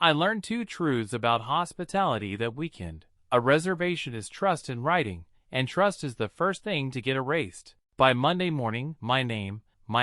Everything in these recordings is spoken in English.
I learned two truths about hospitality that weekend. A reservation is trust in writing, and trust is the first thing to get erased. By Monday morning, my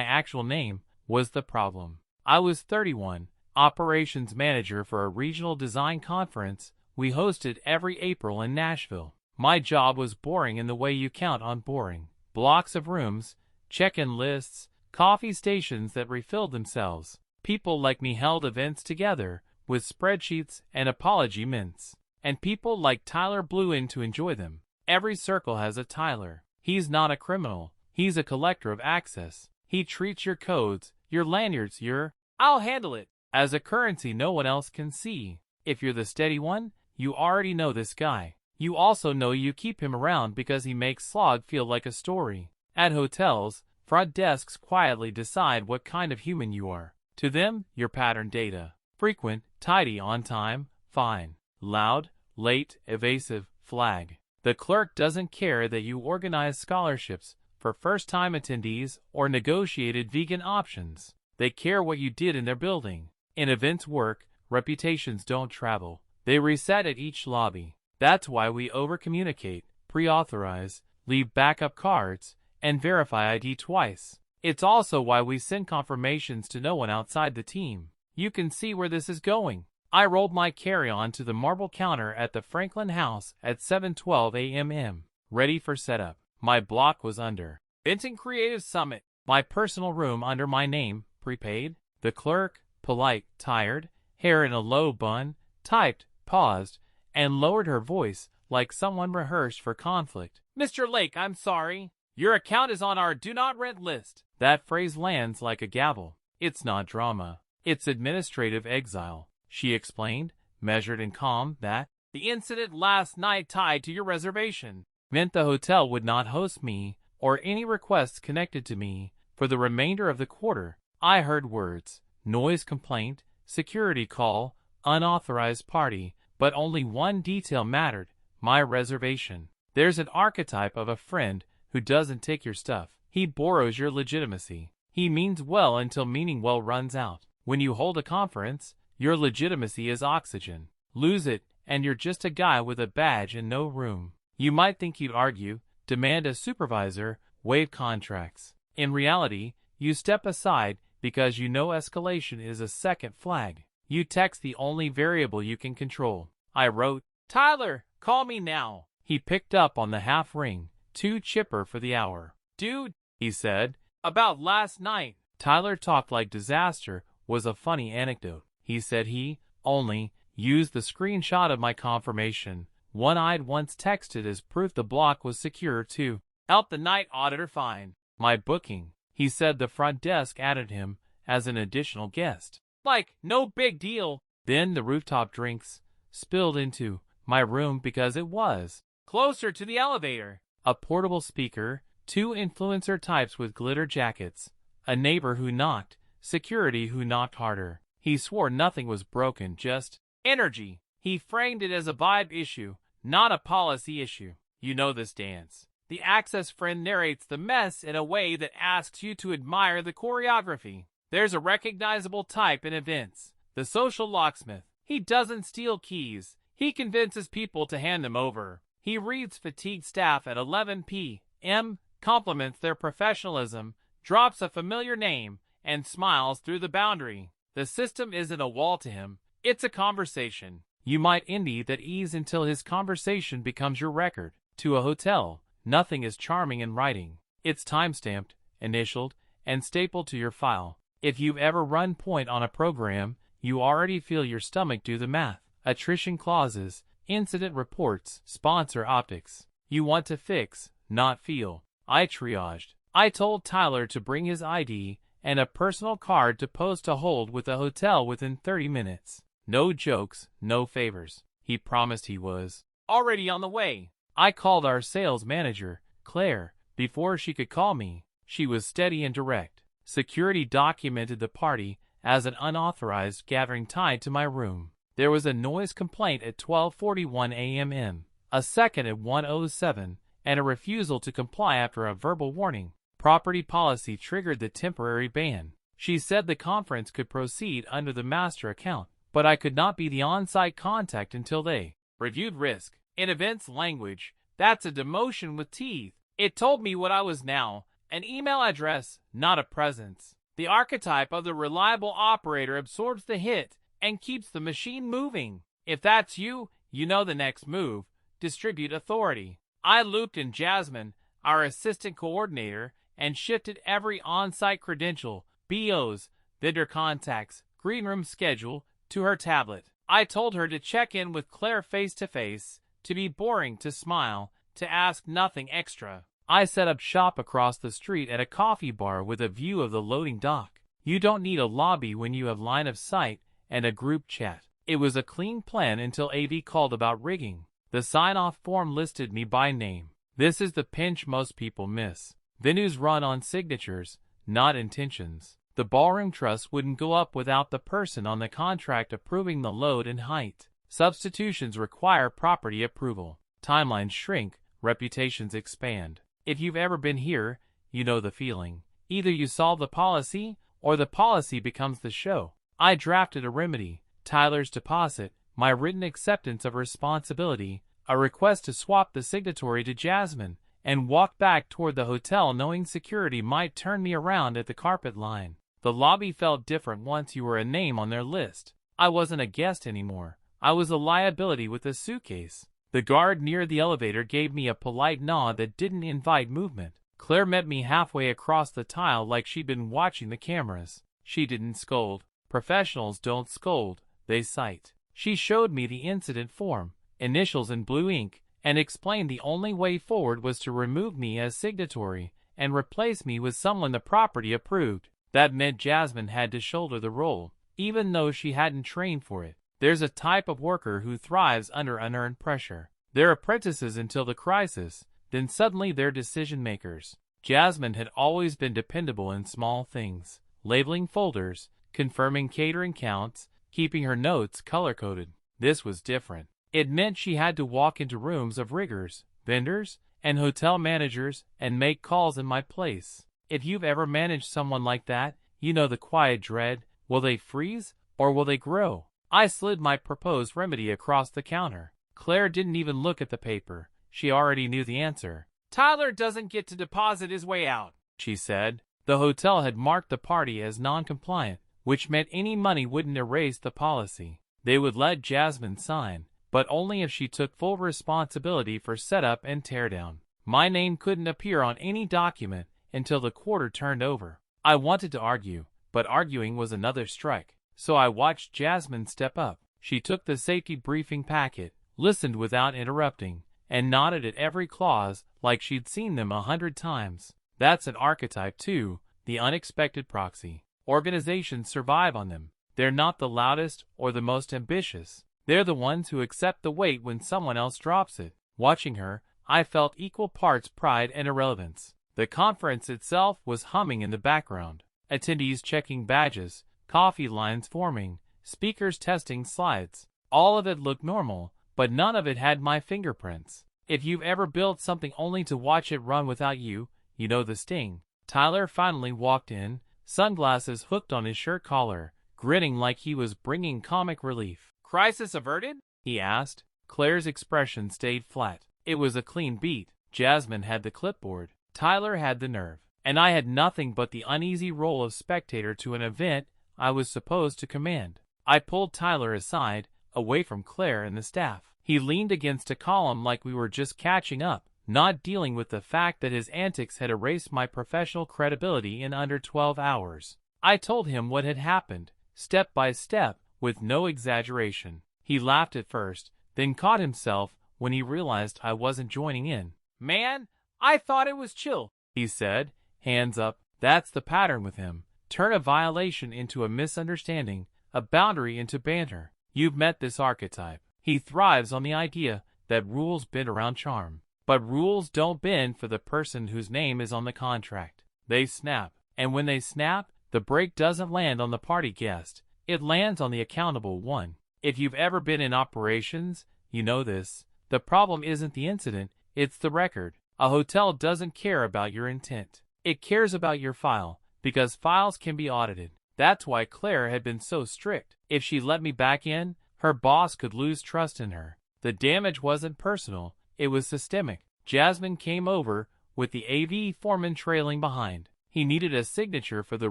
actual name, was the problem. I was 31, operations manager for a regional design conference we hosted every April in Nashville. My job was boring in the way you count on boring. Blocks of rooms, check-in lists, coffee stations that refilled themselves. People like me held events together with spreadsheets and apology mints. And people like Tyler blew in to enjoy them. Every circle has a Tyler. He's not a criminal. He's a collector of access. He treats your codes, your lanyards, your "I'll handle it" as a currency no one else can see. If you're the steady one, you already know this guy. You also know you keep him around because he makes slog feel like a story. At hotels, front desks quietly decide what kind of human you are. To them, you're pattern data. Frequent, tidy, on time, fine. Loud, late, evasive, flag. The clerk doesn't care that you organize scholarships for first-time attendees or negotiated vegan options. They care what you did in their building. In events work, reputations don't travel. They reset at each lobby. That's why we over-communicate, pre-authorize, leave backup cards, and verify ID twice. It's also why we send confirmations to no one outside the team. You can see where this is going. I rolled my carry-on to the marble counter at the Franklin House at 7:12 a.m. ready for setup. My block was under Benton Creative Summit. My personal room under my name, prepaid. The clerk, polite, tired, hair in a low bun, typed, paused, and lowered her voice like someone rehearsed for conflict. "Mr. Lake, I'm sorry. Your account is on our do not rent list." That phrase lands like a gavel. It's not drama. It's administrative exile. She explained, measured and calm, that the incident last night tied to your reservation meant the hotel would not host me or any requests connected to me for the remainder of the quarter. I heard words: noise complaint, security call, unauthorized party, but only one detail mattered: my reservation. There's an archetype of a friend who doesn't take your stuff. He borrows your legitimacy. He means well until meaning well runs out. When you hold a conference, your legitimacy is oxygen. Lose it, and you're just a guy with a badge and no room. You might think you'd argue, demand a supervisor, waive contracts. In reality, you step aside because you know escalation is a second flag. You text the only variable you can control. I wrote, "Tyler, call me now." He picked up on the half ring, too chipper for the hour. "Dude," he said, "about last night." Tyler talked like disaster was a funny anecdote. He said he only used the screenshot of my confirmation. One-eyed once texted as proof the block was secure to help the night auditor find my booking. He said the front desk added him as an additional guest. Like, no big deal. Then the rooftop drinks spilled into my room because it was closer to the elevator. A portable speaker, two influencer types with glitter jackets, a neighbor who knocked, security who knocked harder. He swore nothing was broken, just energy. He framed it as a vibe issue, not a policy issue. You know this dance. The access friend narrates the mess in a way that asks you to admire the choreography. There's a recognizable type in events, the social locksmith. He doesn't steal keys. He convinces people to hand them over. He reads fatigued staff at 11 p.m., compliments their professionalism, drops a familiar name, and smiles through the boundary. The system isn't a wall to him. It's a conversation. You might envy that ease until his conversation becomes your record. To a hotel, nothing is charming in writing. It's time-stamped, initialed, and stapled to your file. If you've ever run point on a program, you already feel your stomach do the math. Attrition clauses, incident reports, sponsor optics. You want to fix, not feel. I triaged. I told Tyler to bring his ID and a personal card to post to hold with the hotel within 30 minutes. No jokes, no favors. He promised he was already on the way. I called our sales manager, Claire, before she could call me. She was steady and direct. Security documented the party as an unauthorized gathering tied to my room. There was a noise complaint at 12:41 a.m., a second at 1:07, and a refusal to comply after a verbal warning. Property policy triggered the temporary ban. She said the conference could proceed under the master account, but I could not be the on-site contact until they reviewed risk. In events language, that's a demotion with teeth. It told me what I was now, an email address, not a presence. The archetype of the reliable operator absorbs the hit and keeps the machine moving. If that's you, you know the next move. Distribute authority. I looped in Jasmine, our assistant coordinator, and shifted every on-site credential, BOs, vendor contacts, green room schedule, to her tablet. I told her to check in with Claire face-to-face, to be boring, to smile, to ask nothing extra. I set up shop across the street at a coffee bar with a view of the loading dock. You don't need a lobby when you have line of sight and a group chat. It was a clean plan until AV called about rigging. The sign-off form listed me by name. This is the pinch most people miss. Venues run on signatures, not intentions. The ballroom trust wouldn't go up without the person on the contract approving the load and height. Substitutions require property approval. Timelines shrink, reputations expand. If you've ever been here, you know the feeling. Either you solve the policy, or the policy becomes the show. I drafted a remedy, Tyler's deposit, my written acceptance of responsibility, a request to swap the signatory to Jasmine, and walked back toward the hotel knowing security might turn me around at the carpet line. The lobby felt different once you were a name on their list. I wasn't a guest anymore. I was a liability with a suitcase. The guard near the elevator gave me a polite nod that didn't invite movement. Claire met me halfway across the tile like she'd been watching the cameras. She didn't scold. Professionals don't scold, they cite. She showed me the incident form, initials in blue ink, and explained the only way forward was to remove me as signatory and replace me with someone the property approved. That meant Jasmine had to shoulder the role, even though she hadn't trained for it. There's a type of worker who thrives under unearned pressure. They're apprentices until the crisis, then suddenly they're decision makers. Jasmine had always been dependable in small things, labeling folders, confirming catering counts, keeping her notes color-coded. This was different. It meant she had to walk into rooms of riggers, vendors, and hotel managers and make calls in my place. If you've ever managed someone like that, you know the quiet dread. Will they freeze or will they grow? I slid my proposed remedy across the counter. Claire didn't even look at the paper. She already knew the answer. Tyler doesn't get to deposit his way out, she said. The hotel had marked the party as non-compliant, which meant any money wouldn't erase the policy. They would let Jasmine sign, but only if she took full responsibility for setup and teardown. My name couldn't appear on any document until the quarter turned over. I wanted to argue, but arguing was another strike. So I watched Jasmine step up. She took the safety briefing packet, listened without interrupting, and nodded at every clause like she'd seen them 100 times. That's an archetype too, the unexpected proxy. Organizations survive on them. They're not the loudest or the most ambitious. They're the ones who accept the weight when someone else drops it. Watching her, I felt equal parts pride and irrelevance. The conference itself was humming in the background. Attendees checking badges, coffee lines forming, speakers testing slides. All of it looked normal, but none of it had my fingerprints. If you've ever built something only to watch it run without you, you know the sting. Tyler finally walked in, sunglasses hooked on his shirt collar, grinning like he was bringing comic relief. "Crisis averted?" he asked. Claire's expression stayed flat. It was a clean beat. Jasmine had the clipboard. Tyler had the nerve. And I had nothing but the uneasy role of spectator to an event I was supposed to command. I pulled Tyler aside, away from Claire and the staff. He leaned against a column like we were just catching up, not dealing with the fact that his antics had erased my professional credibility in under 12 hours. I told him what had happened, step by step, with no exaggeration. He laughed at first, then caught himself when he realized I wasn't joining in. "Man, I thought it was chill," he said, hands up. That's the pattern with him. Turn a violation into a misunderstanding, a boundary into banter. You've met this archetype. He thrives on the idea that rules bend around charm. But rules don't bend for the person whose name is on the contract. They snap. And when they snap, the break doesn't land on the party guest. It lands on the accountable one. If you've ever been in operations, you know this. The problem isn't the incident, it's the record. A hotel doesn't care about your intent. It cares about your file, because files can be audited. That's why Claire had been so strict. If she let me back in, her boss could lose trust in her. The damage wasn't personal, it was systemic. Jasmine came over, with the AV foreman trailing behind. He needed a signature for the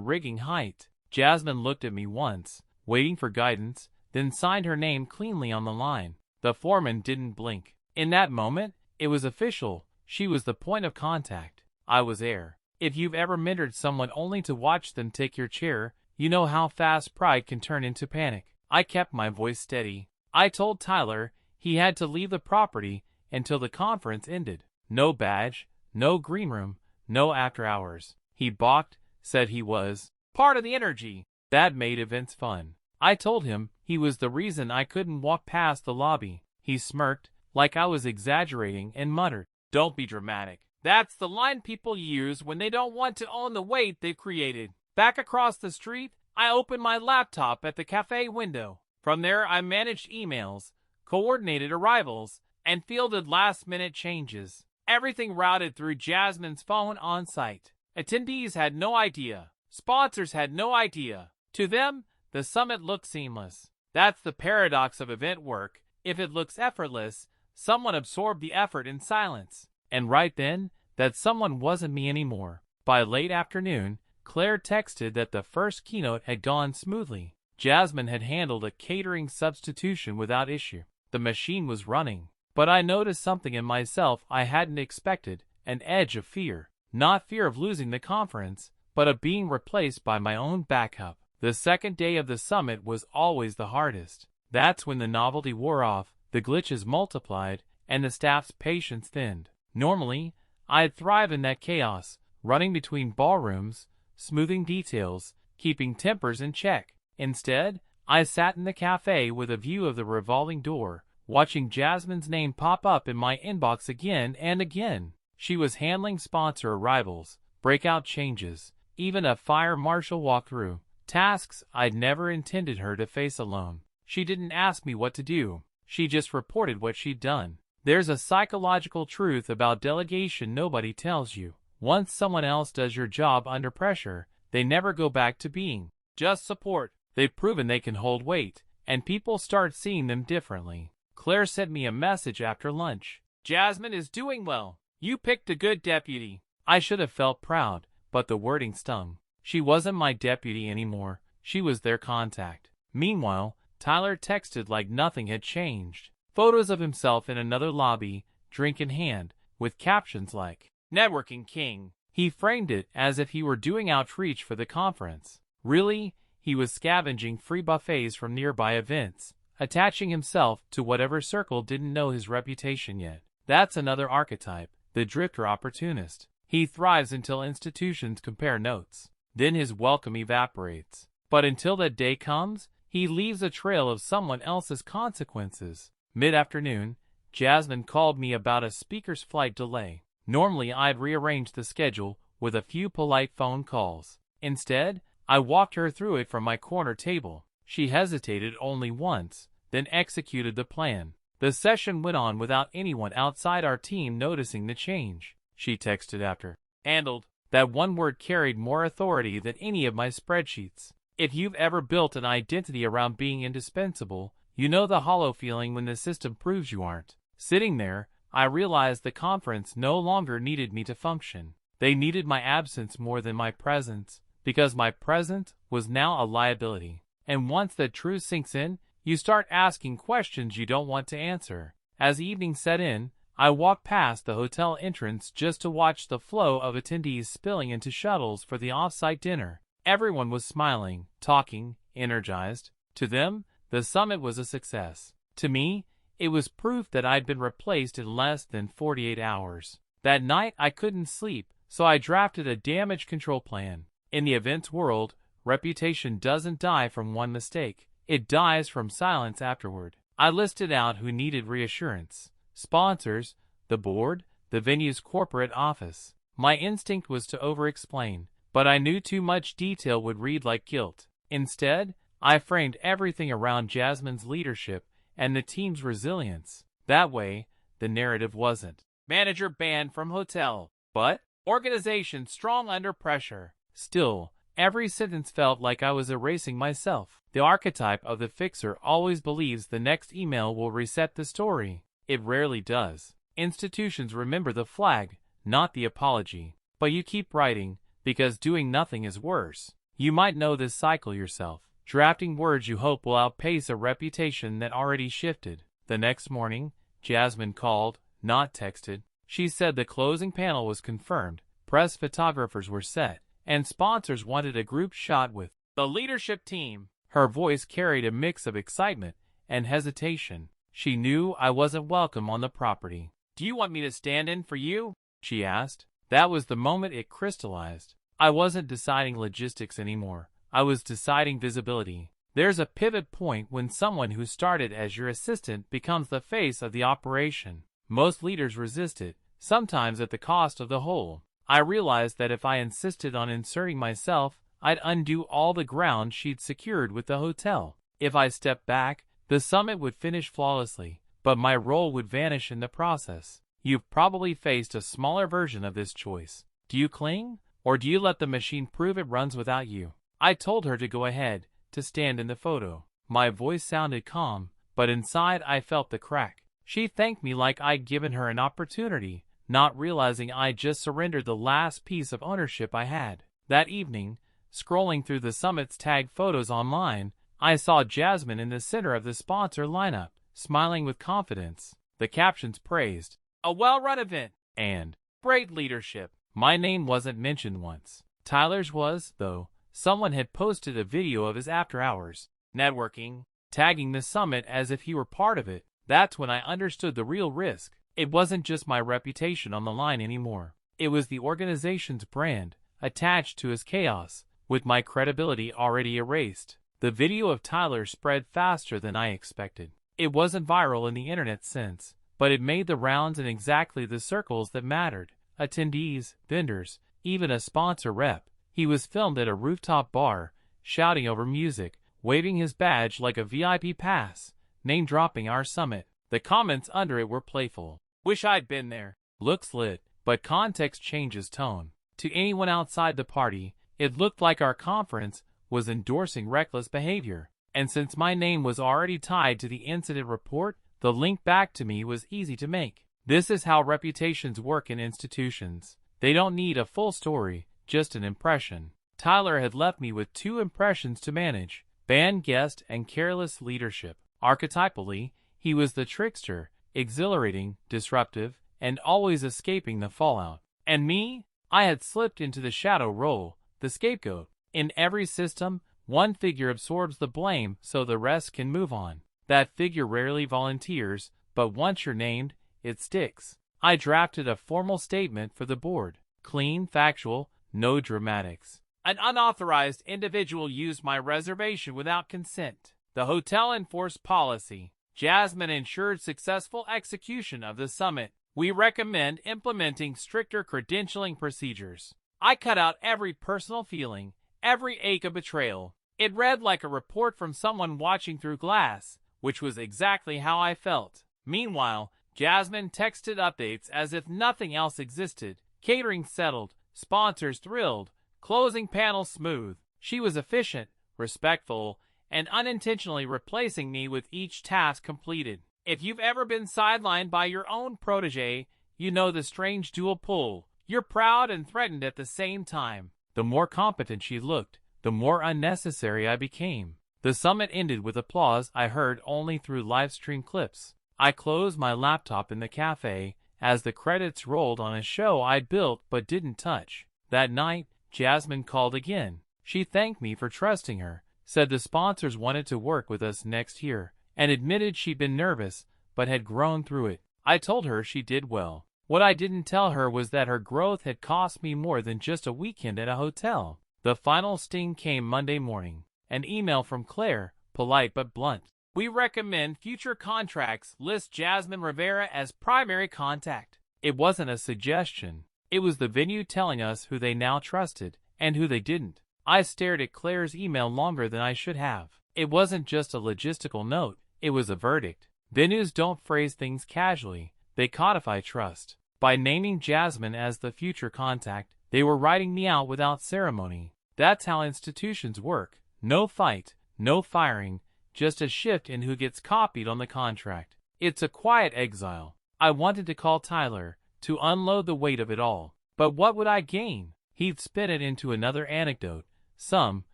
rigging height. Jasmine looked at me once, waiting for guidance, then signed her name cleanly on the line. The foreman didn't blink. In that moment, it was official. She was the point of contact. I was air. If you've ever mentored someone only to watch them take your chair, you know how fast pride can turn into panic. I kept my voice steady. I told Tyler he had to leave the property until the conference ended. No badge, no green room, no after hours. He balked, said he was part of the energy. That made events fun. I told him he was the reason I couldn't walk past the lobby. He smirked, like I was exaggerating, and muttered, "Don't be dramatic." That's the line people use when they don't want to own the weight they've created. Back across the street, I opened my laptop at the cafe window. From there, I managed emails, coordinated arrivals, and fielded last-minute changes. Everything routed through Jasmine's phone on site. Attendees had no idea. Sponsors had no idea. To them, the summit looked seamless. That's the paradox of event work. If it looks effortless, someone absorbed the effort in silence. And right then, that someone wasn't me anymore. By late afternoon, Claire texted that the first keynote had gone smoothly. Jasmine had handled a catering substitution without issue. The machine was running. But I noticed something in myself I hadn't expected, an edge of fear. Not fear of losing the conference, but of being replaced by my own backup. The second day of the summit was always the hardest. That's when the novelty wore off, the glitches multiplied, and the staff's patience thinned. Normally, I'd thrive in that chaos, running between ballrooms, smoothing details, keeping tempers in check. Instead, I sat in the cafe with a view of the revolving door, watching Jasmine's name pop up in my inbox again and again. She was handling sponsor arrivals, breakout changes, even a fire marshal walkthrough, tasks I'd never intended her to face alone. She didn't ask me what to do, she just reported what she'd done. There's a psychological truth about delegation nobody tells you. Once someone else does your job under pressure, they never go back to being just support. They've proven they can hold weight, and people start seeing them differently. Claire sent me a message after lunch. "Jasmine is doing well. You picked a good deputy." I should have felt proud, but the wording stung. She wasn't my deputy anymore. She was their contact. Meanwhile, Tyler texted like nothing had changed. Photos of himself in another lobby, drink in hand, with captions like, "Networking King." He framed it as if he were doing outreach for the conference. Really, he was scavenging free buffets from nearby events, attaching himself to whatever circle didn't know his reputation yet. That's another archetype, the drifter opportunist. He thrives until institutions compare notes. Then his welcome evaporates. But until that day comes, he leaves a trail of someone else's consequences. Mid-afternoon, Jasmine called me about a speaker's flight delay. Normally I'd rearrange the schedule with a few polite phone calls. Instead, I walked her through it from my corner table. She hesitated only once, then executed the plan. The session went on without anyone outside our team noticing the change. She texted after. "Handled." That one word carried more authority than any of my spreadsheets. If you've ever built an identity around being indispensable, you know the hollow feeling when the system proves you aren't. Sitting there, I realized the conference no longer needed me to function. They needed my absence more than my presence, because my presence was now a liability. And once that truth sinks in, you start asking questions you don't want to answer. As evening set in, I walked past the hotel entrance just to watch the flow of attendees spilling into shuttles for the off-site dinner. Everyone was smiling, talking, energized. To them, the summit was a success. To me, it was proof that I'd been replaced in less than 48 hours. That night I couldn't sleep, so I drafted a damage control plan. In the events world, reputation doesn't die from one mistake. It dies from silence afterward. I listed out who needed reassurance. Sponsors, the board, the venue's corporate office. My instinct was to over-explain, but I knew too much detail would read like guilt. Instead, I framed everything around Jasmine's leadership and the team's resilience. That way, the narrative wasn't manager banned from hotel, but organization strong under pressure. Still, Every sentence felt like I was erasing myself. The archetype of the fixer always believes the next email will reset the story. It rarely does. Institutions remember the flag, not the apology. But you keep writing, because doing nothing is worse. You might know this cycle yourself, drafting words you hope will outpace a reputation that already shifted. The next morning, Jasmine called, not texted. She said the closing panel was confirmed, press photographers were set, and sponsors wanted a group shot with the leadership team. Her voice carried a mix of excitement and hesitation. She knew I wasn't welcome on the property. "Do you want me to stand in for you?" she asked. That was the moment it crystallized. I wasn't deciding logistics anymore. I was deciding visibility. There's a pivot point when someone who started as your assistant becomes the face of the operation. Most leaders resist it, sometimes at the cost of the whole. I realized that if I insisted on inserting myself, I'd undo all the ground she'd secured with the hotel. If I stepped back, the summit would finish flawlessly, but my role would vanish in the process. You've probably faced a smaller version of this choice. Do you cling, or do you let the machine prove it runs without you? I told her to go ahead, to stand in the photo. My voice sounded calm, but inside I felt the crack. She thanked me like I'd given her an opportunity, not realizing I just surrendered the last piece of ownership I had. That evening, scrolling through the summit's tagged photos online, I saw Jasmine in the center of the sponsor lineup, smiling with confidence. The captions praised, "A well-run event," and "Great leadership." My name wasn't mentioned once. Tyler's was, though. Someone had posted a video of his after-hours networking, tagging the summit as if he were part of it. That's when I understood the real risk. It wasn't just my reputation on the line anymore. It was the organization's brand, attached to his chaos, with my credibility already erased. The video of Tyler spread faster than I expected. It wasn't viral in the internet sense, but it made the rounds in exactly the circles that mattered. Attendees, vendors, even a sponsor rep. He was filmed at a rooftop bar, shouting over music, waving his badge like a VIP pass, name-dropping our summit. The comments under it were playful. "Wish I'd been there." Looks lit, but context changes tone. To anyone outside the party, it looked like our conference was endorsing reckless behavior. And since my name was already tied to the incident report, the link back to me was easy to make. This is how reputations work in institutions. They don't need a full story, just an impression. Tyler had left me with 2 impressions to manage: banned guest and careless leadership. Archetypally, he was the trickster, exhilarating, disruptive, and always escaping the fallout. And me? I had slipped into the shadow role, the scapegoat. In every system, one figure absorbs the blame so the rest can move on. That figure rarely volunteers, but once you're named, it sticks. I drafted a formal statement for the board. Clean, factual, no dramatics. "An unauthorized individual used my reservation without consent. The hotel enforced policy. Jasmine ensured successful execution of the summit. We recommend implementing stricter credentialing procedures." I cut out every personal feeling, every ache of betrayal. It read like a report from someone watching through glass, which was exactly how I felt. Meanwhile, Jasmine texted updates as if nothing else existed. Catering settled, sponsors thrilled, closing panel smooth. She was efficient, respectful, and unintentionally replacing me with each task completed. If you've ever been sidelined by your own protege, you know the strange dual pull. You're proud and threatened at the same time. The more competent she looked, the more unnecessary I became. The summit ended with applause I heard only through live-stream clips. I closed my laptop in the cafe as the credits rolled on a show I'd built but didn't touch. That night, Jasmine called again. She thanked me for trusting her, said the sponsors wanted to work with us next year, and admitted she'd been nervous but had grown through it. I told her she did well. What I didn't tell her was that her growth had cost me more than just a weekend at a hotel. The final sting came Monday morning. An email from Claire, polite but blunt. "We recommend future contracts list Jasmine Rivera as primary contact." It wasn't a suggestion. It was the venue telling us who they now trusted and who they didn't. I stared at Claire's email longer than I should have. It wasn't just a logistical note. It was a verdict. Venues don't phrase things casually. They codify trust. By naming Jasmine as the future contact, they were writing me out without ceremony. That's how institutions work. No fight, no firing, just a shift in who gets copied on the contract. It's a quiet exile. I wanted to call Tyler, to unload the weight of it all. But what would I gain? He'd spin it into another anecdote, some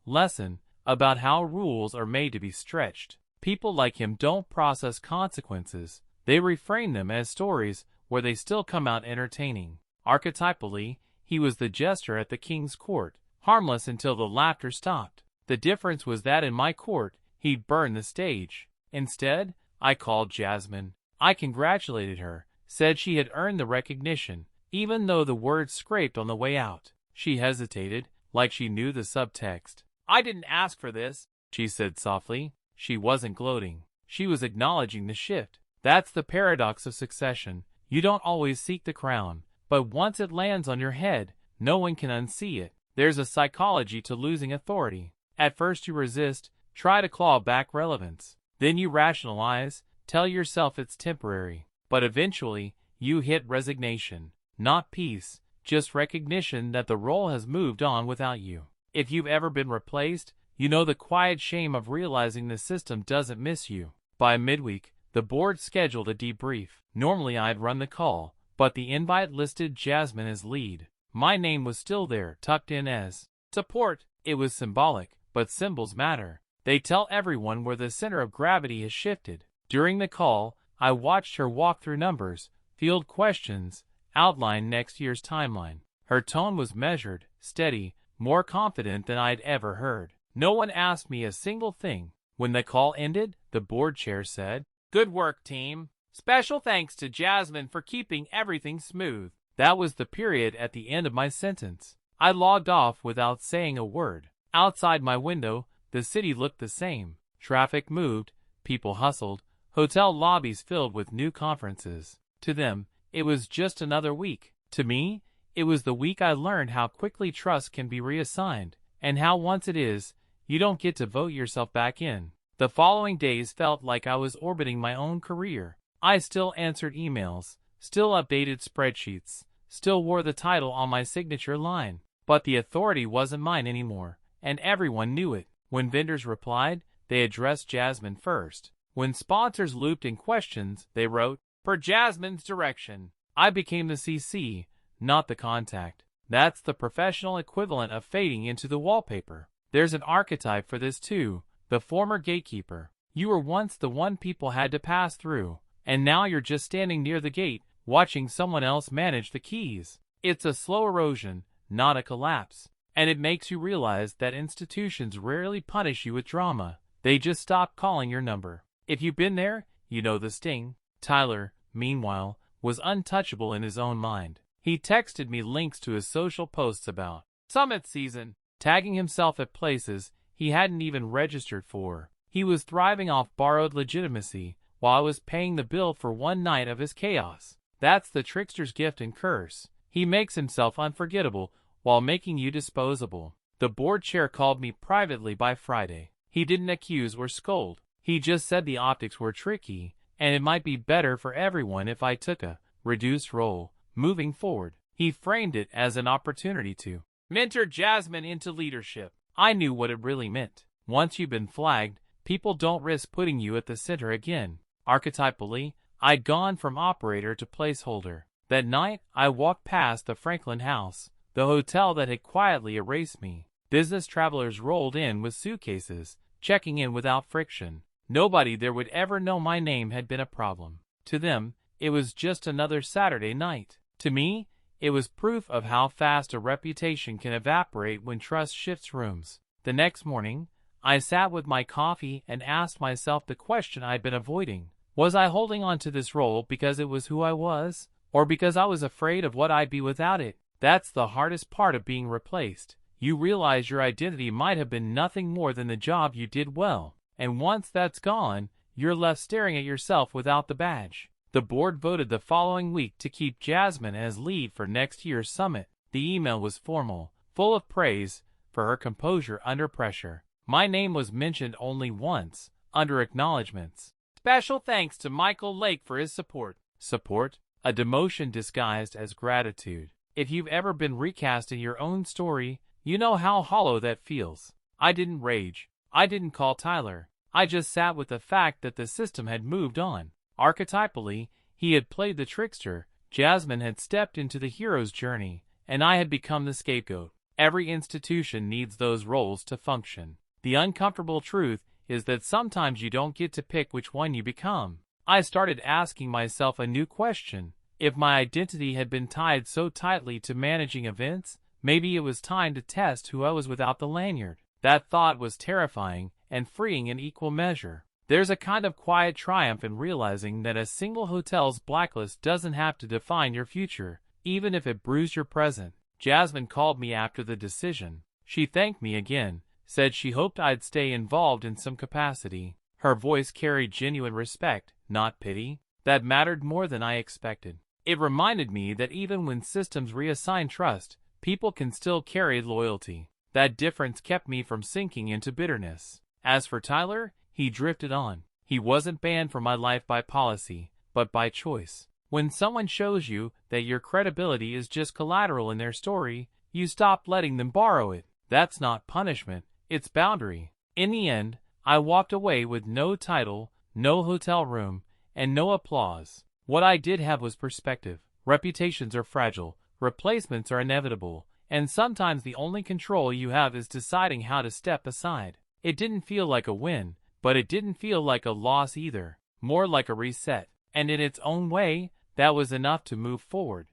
lesson about how rules are made to be stretched. People like him don't process consequences. They reframe them as stories where they still come out entertaining. Archetypally, he was the jester at the king's court, harmless until the laughter stopped. The difference was that in my court, he'd burn the stage. Instead, I called Jasmine. I congratulated her, said she had earned the recognition, even though the words scraped on the way out. She hesitated, like she knew the subtext. "I didn't ask for this," she said softly. She wasn't gloating. She was acknowledging the shift. That's the paradox of succession. You don't always seek the crown, but once it lands on your head, no one can unsee it. There's a psychology to losing authority. At first you resist, try to claw back relevance. Then you rationalize, tell yourself it's temporary. But eventually, you hit resignation. Not peace, just recognition that the role has moved on without you. If you've ever been replaced, you know the quiet shame of realizing the system doesn't miss you. By midweek, the board scheduled a debrief. Normally I'd run the call, but the invite listed Jasmine as lead. My name was still there, tucked in as support. It was symbolic, but symbols matter. They tell everyone where the center of gravity has shifted. During the call, I watched her walk through numbers, field questions, outline next year's timeline. Her tone was measured, steady, more confident than I'd ever heard. No one asked me a single thing. When the call ended, the board chair said, "Good work, team. Special thanks to Jasmine for keeping everything smooth." That was the period at the end of my sentence. I logged off without saying a word. Outside my window, the city looked the same. Traffic moved, people hustled, hotel lobbies filled with new conferences. To them, it was just another week. To me, it was the week I learned how quickly trust can be reassigned, and how once it is, you don't get to vote yourself back in. The following days felt like I was orbiting my own career. I still answered emails, still updated spreadsheets, still wore the title on my signature line. But the authority wasn't mine anymore, and everyone knew it. When vendors replied, they addressed Jasmine first. When sponsors looped in questions, they wrote, "Per Jasmine's direction." I became the CC, not the contact. That's the professional equivalent of fading into the wallpaper. There's an archetype for this too, the former gatekeeper. You were once the one people had to pass through, and now you're just standing near the gate, watching someone else manage the keys. It's a slow erosion, not a collapse. And it makes you realize that institutions rarely punish you with drama. They just stop calling your number. If you've been there, you know the sting. Tyler, meanwhile, was untouchable in his own mind. He texted me links to his social posts about summit season, tagging himself at places he hadn't even registered for. He was thriving off borrowed legitimacy, while I was paying the bill for one night of his chaos. That's the trickster's gift and curse. He makes himself unforgettable while making you disposable. The board chair called me privately by Friday. He didn't accuse or scold. He just said the optics were tricky, and it might be better for everyone if I took a reduced role moving forward. He framed it as an opportunity to mentor Jasmine into leadership. I knew what it really meant. Once you've been flagged, people don't risk putting you at the center again. Archetypally, I'd gone from operator to placeholder. That night, I walked past the Franklin House, the hotel that had quietly erased me. Business travelers rolled in with suitcases, checking in without friction. Nobody there would ever know my name had been a problem. To them, it was just another Saturday night. To me, it was proof of how fast a reputation can evaporate when trust shifts rooms. The next morning, I sat with my coffee and asked myself the question I'd been avoiding. Was I holding on to this role because it was who I was, or because I was afraid of what I'd be without it? That's the hardest part of being replaced. You realize your identity might have been nothing more than the job you did well. And once that's gone, you're left staring at yourself without the badge. The board voted the following week to keep Jasmine as lead for next year's summit. The email was formal, full of praise for her composure under pressure. My name was mentioned only once, under acknowledgments. Special thanks to Michael Lake for his support. Support? A demotion disguised as gratitude. If you've ever been recast in your own story, You know how hollow that feels. I didn't rage. I didn't call Tyler. I just sat with the fact that the system had moved on. Archetypally, he had played the trickster, Jasmine had stepped into the hero's journey, and I had become the scapegoat. Every institution needs those roles to function. The uncomfortable truth is that sometimes you don't get to pick which one you become. I started asking myself a new question. If my identity had been tied so tightly to managing events, maybe it was time to test who I was without the lanyard. That thought was terrifying and freeing in equal measure. There's a kind of quiet triumph in realizing that a single hotel's blacklist doesn't have to define your future, even if it bruised your present. Jasmine called me after the decision. She thanked me again, said she hoped I'd stay involved in some capacity. Her voice carried genuine respect, not pity. That mattered more than I expected. It reminded me that even when systems reassign trust, people can still carry loyalty. That difference kept me from sinking into bitterness. As for Tyler, he drifted on. He wasn't banned from my life by policy, but by choice. When someone shows you that your credibility is just collateral in their story, you stop letting them borrow it. That's not punishment, it's boundary. In the end, I walked away with no title, no hotel room, and no applause. What I did have was perspective. Reputations are fragile, replacements are inevitable, and sometimes the only control you have is deciding how to step aside. It didn't feel like a win, but it didn't feel like a loss either. More like a reset. And in its own way, that was enough to move forward.